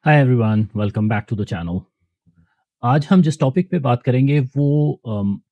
Hi everyone, welcome back to the channel. आज हम जिस टॉपिक पे बात करेंगे वो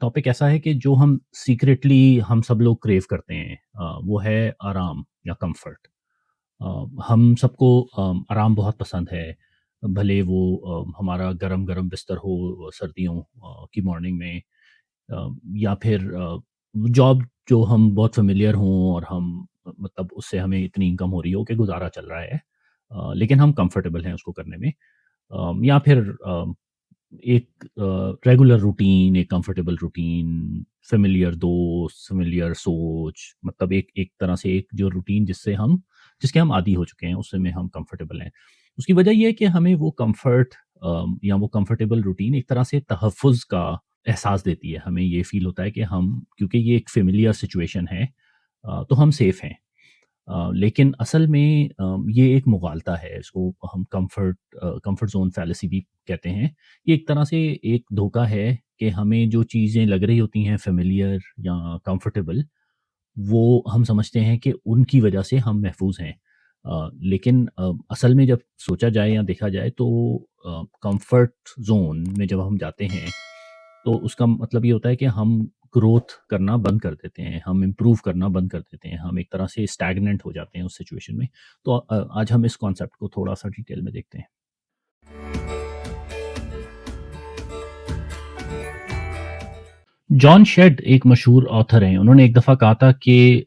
टॉपिक ऐसा है कि जो हम सीक्रेटली हम सब लोग क्रेव करते हैं, वो है आराम या कंफर्ट। हम सबको आराम बहुत पसंद है। भले वो हमारा गरम गरम बिस्तर हो सर्दियों की मॉर्निंग में, या फिर जॉब जो हम बहुत फेमिलियर हों और हम मतलब उससे हमें इतनी इनकम हो रही हो कि गुजारा चल रहा है, लेकिन हम कंफर्टेबल हैं उसको करने में। या फिर एक रेगुलर रूटीन, एक कंफर्टेबल रूटीन, फ़ेमिलियर दोस्त, फ़ेमिलियर सोच, मतलब एक एक तरह से एक जो रूटीन जिसके हम आदी हो चुके हैं, उससे में हम कंफर्टेबल हैं। उसकी वजह ये है कि हमें वो कंफर्ट या वो कंफर्टेबल रूटीन एक तरह से तहफ़्फ़ुज़ का एहसास देती है। हमें ये फ़ील होता है कि हम, क्योंकि ये एक फ़ेमिलियर सिचुएशन है, तो हम सेफ़ हैं। लेकिन असल में ये एक मुग़ालता है, इसको हम कंफर्ट ज़ोन फ़ैलेसी भी कहते हैं। ये एक तरह से एक धोखा है कि हमें जो चीज़ें लग रही होती हैं फ़ेमिलियर या कंफर्टेबल, वो हम समझते हैं कि उनकी वजह से हम महफूज़ हैं। लेकिन असल में जब सोचा जाए या देखा जाए तो कंफर्ट ज़ोन में जब हम जाते हैं, तो उसका मतलब ये होता है कि हम ग्रोथ करना बंद कर देते हैं, हम इम्प्रूव करना बंद कर देते हैं, हम एक तरह से स्टैग्नेंट हो जाते हैं उस सिचुएशन में। तो आज हम इस कॉन्सेप्ट को थोड़ा-सा डिटेल में देखते हैं। जॉन शेड एक मशहूर ऑथर हैं, उन्होंने एक दफ़ा कहा था कि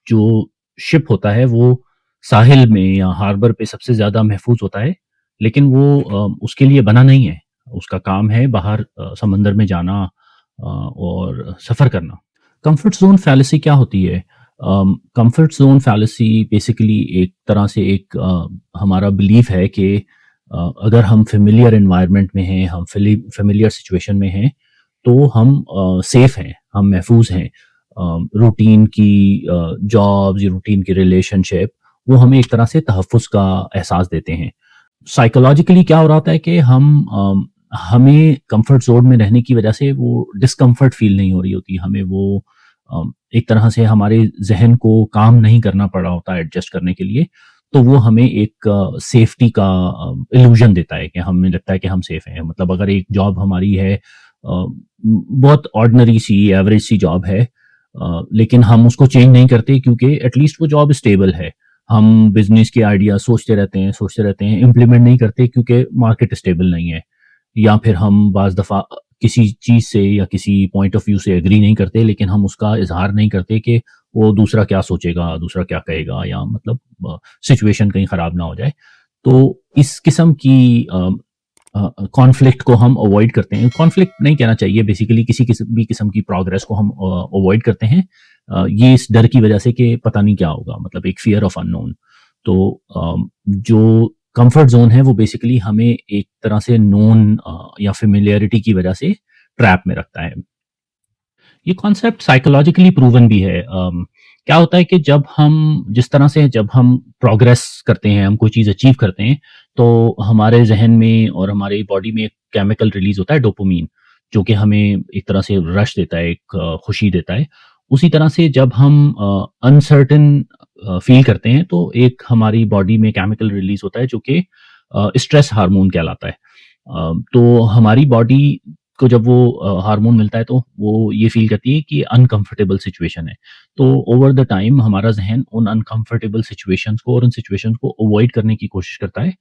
जो शिप होता है वो साहिल में या हार्बर पे सबसे ज़्यादा महफूज़ होता है, लेकिन वो उसके लिए बना नहीं है। उसका काम है बाहर समंदर में जाना और सफ़र करना। कंफर्ट ज़ोन फैलेसी क्या होती है? कंफर्ट ज़ोन फैलेसी बेसिकली एक तरह से एक हमारा बिलीफ है कि अगर हम फ़ेमिलियर एनवायरनमेंट में हैं, हम फ़ेमिलियर सिचुएशन में हैं, तो हम सेफ हैं, हम महफूज़ हैं। रूटीन की जॉब्स, रूटीन की रिलेशनशिप, वो हमें एक तरह से तहफ़्फ़ुज़ का एहसास देते हैं। साइकोलॉजिकली क्या हो रहा होता है कि हमें कंफर्ट ज़ोन में रहने की वजह से वो डिस्कम्फर्ट फ़ील नहीं हो रही होती। हमें वो एक तरह से हमारे ज़हन को काम नहीं करना पड़ रहा होता है एडजस्ट करने के लिए। तो वो हमें एक सेफ्टी का इल्यूज़न देता है कि हमें लगता है कि हम सेफ हैं। मतलब अगर एक जॉब हमारी है, बहुत ऑर्डिनरी सी एवरेज सी जॉब है, लेकिन हम उसको चेंज नहीं करते क्योंकि एटलीस्ट वो जॉब स्टेबल है। हम बिज़नेस के आइडिया सोचते रहते हैं, इम्प्लीमेंट नहीं करते क्योंकि मार्केट स्टेबल नहीं है। या फिर हम बाज़ दफ़ा किसी चीज़ से या किसी पॉइंट ऑफ व्यू से एग्री नहीं करते, लेकिन हम उसका इज़हार नहीं करते कि वो दूसरा क्या सोचेगा, दूसरा क्या कहेगा, या मतलब सिचुएशन कहीं ख़राब ना हो जाए। तो इस किस्म की कॉन्फ्लिक्ट को हम अवॉइड करते हैं। कॉन्फ्लिक्ट नहीं कहना चाहिए, बेसिकली किसी भी किस्म की प्रोग्रेस को हम अवॉइड करते हैं, ये इस डर की वजह से कि पता नहीं क्या होगा, मतलब एक फ़ियर ऑफ अननोन। तो जो कंफर्ट ज़ोन है वो बेसिकली हमें एक तरह से नोन या फ़ेमिलियरिटी की वजह से ट्रैप में रखता है। ये कॉन्सेप्ट साइकोलॉजिकली प्रूवन भी है। क्या होता है कि जब हम प्रोग्रेस करते हैं, हम कोई चीज़ अचीव करते हैं, तो हमारे ज़हन में और हमारी बॉडी में एक केमिकल रिलीज़ होता है डोपामाइन, जो कि हमें एक तरह से रश देता है, एक खुशी देता है। उसी तरह से जब हम अनसर्टेन फ़ील करते हैं, तो एक हमारी बॉडी में केमिकल रिलीज़ होता है जो कि स्ट्रेस हार्मोन कहलाता है। तो हमारी बॉडी को जब वो हार्मोन मिलता है, तो वो ये फ़ील करती है कि अनकंफर्टेबल सिचुएशन है। तो ओवर द टाइम हमारा ज़हन उन अनकंफर्टेबल सिचुएशंस को और उन सिचुएशंस को अवॉइड करने की कोशिश करता है,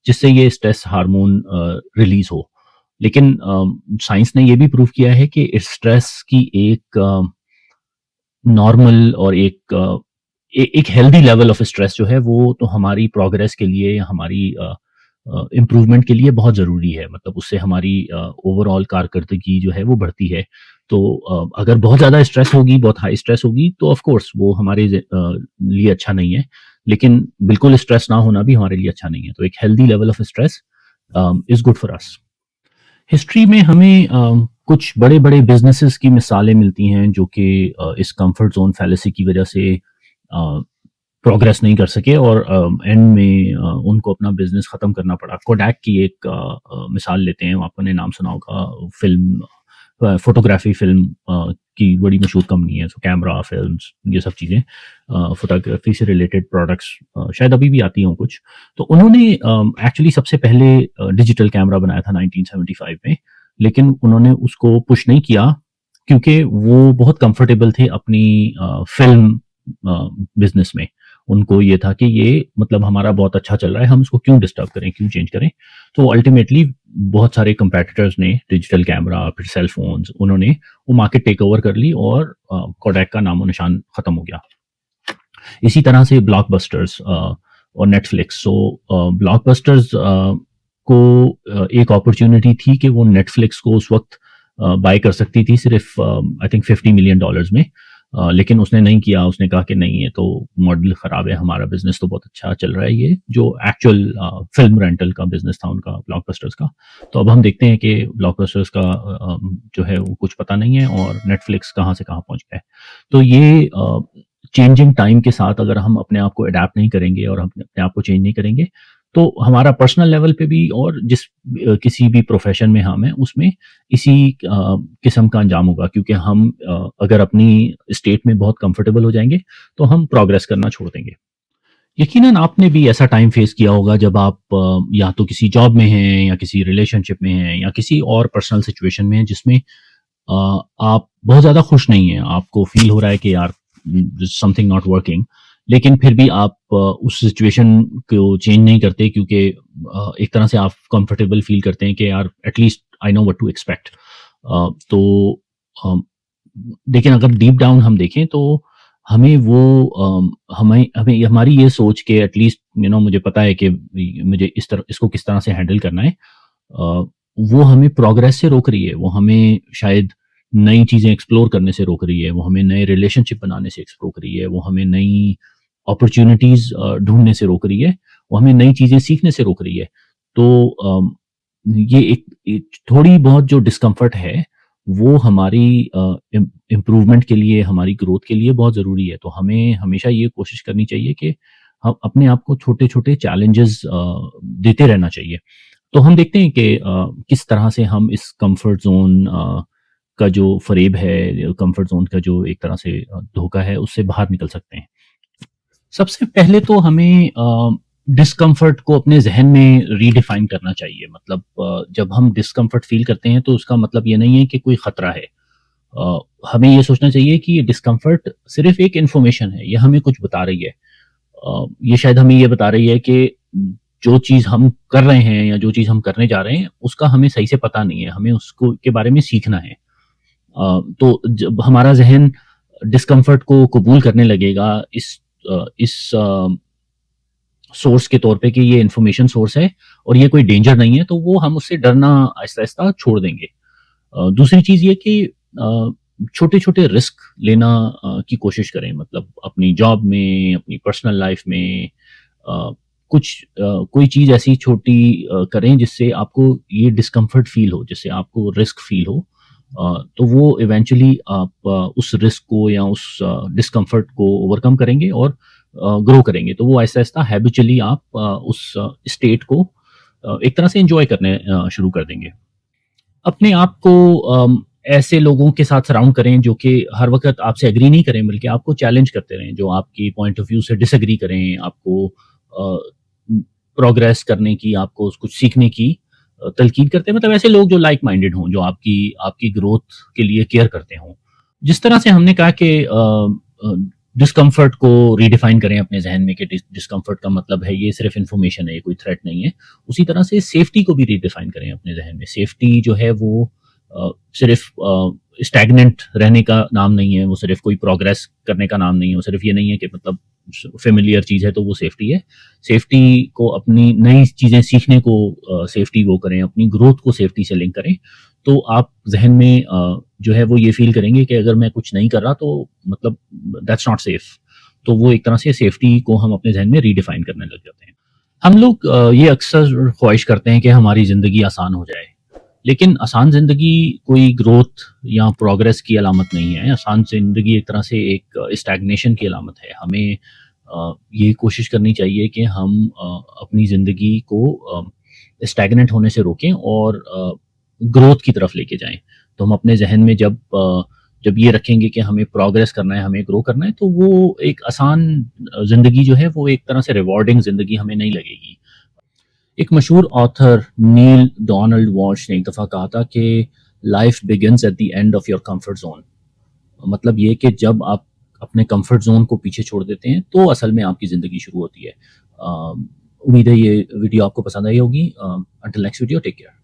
जिससे ये स्ट्रेस हार्मोन रिलीज़ हो। लेकिन साइंस ने ये भी प्रूव किया है कि इस स्ट्रेस की एक नॉर्मल और एक हेल्दी लेवल ऑफ स्ट्रेस जो है, वो तो हमारी प्रोग्रेस के लिए या हमारी इम्प्रूवमेंट के लिए बहुत ज़रूरी है। मतलब उससे हमारी ओवरऑल कारकर्दगी जो है वो बढ़ती है। तो अगर बहुत ज़्यादा स्ट्रेस होगी, बहुत हाई स्ट्रेस होगी, तो ऑफ कोर्स वो हमारे लिए अच्छा नहीं है। लेकिन बिल्कुल स्ट्रेस ना होना भी हमारे लिए अच्छा नहीं है। तो एक healthy level of stress is good for us. History में हमें कुछ बड़े-बड़े बिज़नेसेस की मिसालें मिलती हैं जो कि इस कम्फर्ट ज़ोन फैलेसी की वजह से प्रोग्रेस नहीं कर सके और एंड में उनको अपना बिज़नेस ख़त्म करना पड़ा। कोडैक की एक मिसाल लेते हैं, आपने नाम सुना होगा, फ़िल्म फोटोग्राफी फ़िल्म की बड़ी मशहूर कंपनी है, सो कैमरा, फ़िल्म्स ये सब चीज़ें फोटोग्राफी से रिलेटेड प्रोडक्ट्स शायद अभी भी आती हों कुछ। तो उन्होंने एक्चुअली सबसे पहले डिजिटल कैमरा बनाया था 1975 में, लेकिन उन्होंने उसको पुश नहीं किया क्योंकि वो बहुत कंफर्टेबल थे अपनी फ़िल्म बिज़नेस में। उनको ये था कि ये मतलब हमारा बहुत अच्छा चल रहा है, हम इसको क्यों डिस्टर्ब करें, क्यों चेंज करें? तो अल्टीमेटली बहुत सारे कंपैटिटर्स ने डिजिटल कैमरा, फिर सेल फ़ोन्स, उन्होंने वो मार्केट टेक ओवर कर ली और कोडैक का नामो-निशान खत्म हो गया। इसी तरह से ब्लॉकबस्टर्स और नेटफ्लिक्स। सो ब्लॉकबस्टर्स को एक अपॉर्चुनिटी थी कि वो नेटफ्लिक्स को उस वक्त बाय कर सकती थी सिर्फ आई थिंक $50 मिलियन में। लेकिन उसने नहीं किया, उसने कहा कि नहीं, ये तो मॉडल ख़राब है, हमारा बिजनेस तो बहुत अच्छा चल रहा है। ये जो एक्चुअल फिल्म रेंटल का बिजनेस था उनका, ब्लॉकबस्टर्स का। तो अब हम देखते हैं कि ब्लॉकबस्टर्स का जो है वो कुछ पता नहीं है और नेटफ्लिक्स कहाँ से कहाँ पहुँच गया है। तो ये चेंजिंग टाइम के साथ अगर हम अपने आप को अडेप्ट नहीं करेंगे और हम अपने आप को चेंज नहीं करेंगे, तो हमारा पर्सनल लेवल पे भी और जिस किसी भी प्रोफेशन में हम हैं उसमें इसी किस्म का अंजाम होगा, क्योंकि हम अगर अपनी स्टेट में बहुत कंफर्टेबल हो जाएंगे तो हम प्रोग्रेस करना छोड़ देंगे। यकीनन आपने भी ऐसा टाइम फेस किया होगा जब आप या तो किसी जॉब में हैं या किसी रिलेशनशिप में हैं या किसी और पर्सनल सिचुएशन में हैं जिसमें आप बहुत ज़्यादा खुश नहीं हैं, आपको फील हो रहा है कि यार समथिंग नॉट वर्किंग, लेकिन फिर भी आप उस सिचुएशन को चेंज नहीं करते क्योंकि एक तरह से आप कंफर्टेबल फील करते हैं कि यार at least I know what to expect. तो अम, लेकिन अगर डीप डाउन हम देखें तो हमें वो हमें हमें हमारी ये सोच के एटलीस्ट मुझे पता है कि मुझे इस तरह इसको किस तरह से हैंडल करना है, वो हमें प्रोग्रेस से रोक रही है, वो हमें शायद नई चीज़ें एक्सप्लोर करने से रोक रही है, वो हमें नए रिलेशनशिप बनाने से रोक रही है, वो हमें नई अपॉर्च्युनिटीज़ ढूँढने से रोक रही है, वो हमें नई चीज़ें सीखने से रोक रही है। तो ये एक थोड़ी बहुत जो डिस्कम्फ़र्ट है, वो हमारी इम्प्रूवमेंट के लिए, हमारी ग्रोथ के लिए बहुत ज़रूरी है। तो हमें हमेशा ये कोशिश करनी चाहिए कि हम अपने आप को छोटे-छोटे चैलेंजेज़ देते रहना चाहिए। तो हम देखते हैं कि किस तरह से हम इस कंफर्ट ज़ोन का जो फ़रेब है, कंफर्ट ज़ोन का जो एक तरह से धोखा है, उससे बाहर निकल सकते हैं। सबसे पहले तो हमें डिस्कम्फर्ट को अपने ज़हन में रीडिफाइन करना चाहिए। मतलब जब हम डिस्कम्फर्ट फ़ील करते हैं तो उसका मतलब ये नहीं है कि कोई ख़तरा है। हमें ये सोचना चाहिए कि ये डिस्कम्फर्ट सिर्फ़ एक इन्फॉर्मेशन है, ये हमें कुछ बता रही है। ये शायद हमें ये बता रही है कि जो चीज़ हम कर रहे हैं या जो चीज़ हम करने जा रहे हैं, उसका हमें सही से पता नहीं है, हमें उसको के बारे में सीखना है। तो जब हमारा ज़हन डिस्कम्फर्ट को कबूल करने लगेगा इस सोर्स के तौर पे कि ये इन्फॉर्मेशन सोर्स है और ये कोई डेंजर नहीं है, तो वो हम उससे डरना आहिस्ता-आहिस्ता छोड़ देंगे। दूसरी चीज़ ये कि छोटे-छोटे रिस्क लेना की कोशिश करें, मतलब अपनी जॉब में, अपनी पर्सनल लाइफ में अ, कोई चीज़ ऐसी छोटी करें जिससे आपको ये डिस्कम्फर्ट फ़ील हो, जिससे आपको रिस्क फ़ील हो। तो वो इवेंचुअली आप उस रिस्क को या उस डिस्कम्फर्ट को ओवरकम करेंगे और ग्रो करेंगे। तो वो आहिस्ता-आहिस्ता हैबिचुअली आप उस स्टेट को एक तरह से एन्जॉय करने शुरू कर देंगे। अपने आप को ऐसे लोगों के साथ सराउंड करें जो कि हर वक़्त आपसे एग्री नहीं करें, बल्कि आपको चैलेंज करते रहें, जो आपकी पॉइंट ऑफ व्यू से डिसएग्री करें, आपको प्रोग्रेस करने की, आपको कुछ सीखने की तलकीन करते हैं। मतलब ऐसे लोग जो लाइक माइंडेड हों, जो आपकी आपकी ग्रोथ के लिए केयर करते हों। जिस तरह से हमने कहा कि डिस्कम्फर्ट को रीडिफाइन करें अपने ज़हन में कि डिस्कम्फर्ट का मतलब है ये सिर्फ़ इन्फॉर्मेशन है, ये कोई थ्रेट नहीं है। उसी तरह से सेफ्टी को भी रीडिफाइन करें अपने ज़हन में। सेफ्टी जो है वो सिर्फ़ स्टैग्नेंट रहने का नाम नहीं है, वो सिर्फ़ कोई प्रोग्रेस करने का नाम नहीं है, वो सिर्फ़ ये नहीं है कि मतलब फ़ेमिलियर चीज़ है तो वो सेफ्टी है। सेफ्टी को अपनी नई चीज़ें सीखने को सेफ्टी वो करें, अपनी ग्रोथ को सेफ्टी से लिंक करें, तो आप ज़हन में जो है वो ये फ़ील करेंगे कि अगर मैं कुछ नहीं कर रहा तो मतलब दैट्स नॉट सेफ। तो वो एक तरह से सेफ्टी को हम अपने ज़हन में रीडिफाइन करने लग जाते हैं। हम लोग ये अक्सर ख्वाहिश करते हैं कि हमारी ज़िंदगी आसान हो जाए, लेकिन आसान ज़िंदगी कोई ग्रोथ या प्रोग्रेस की अलामत नहीं है। आसान ज़िंदगी एक तरह से एक स्टैग्नेशन की अलामत है। हमें ये कोशिश करनी चाहिए कि हम अपनी ज़िंदगी को स्टैग्नेंट होने से रोकें और ग्रोथ की तरफ लेके जाएँ। तो हम अपने ज़हन में जब ये रखेंगे कि हमें प्रोग्रेस करना है, हमें ग्रो करना है, तो वो एक आसान ज़िंदगी जो है वो एक तरह से रिवॉर्डिंग ज़िंदगी हमें नहीं लगेगी। एक मशहूर ऑथर नील डोनाल्ड वॉल्श ने एक दफ़ा कहा था कि life begins at the end of your comfort zone. मतलब ये कि जब आप अपने कंफर्ट ज़ोन को पीछे छोड़ देते हैं, तो असल में आपकी ज़िंदगी शुरू होती है। उम्मीद है ये वीडियो आपको पसंद आई होगी। Until next video, take care.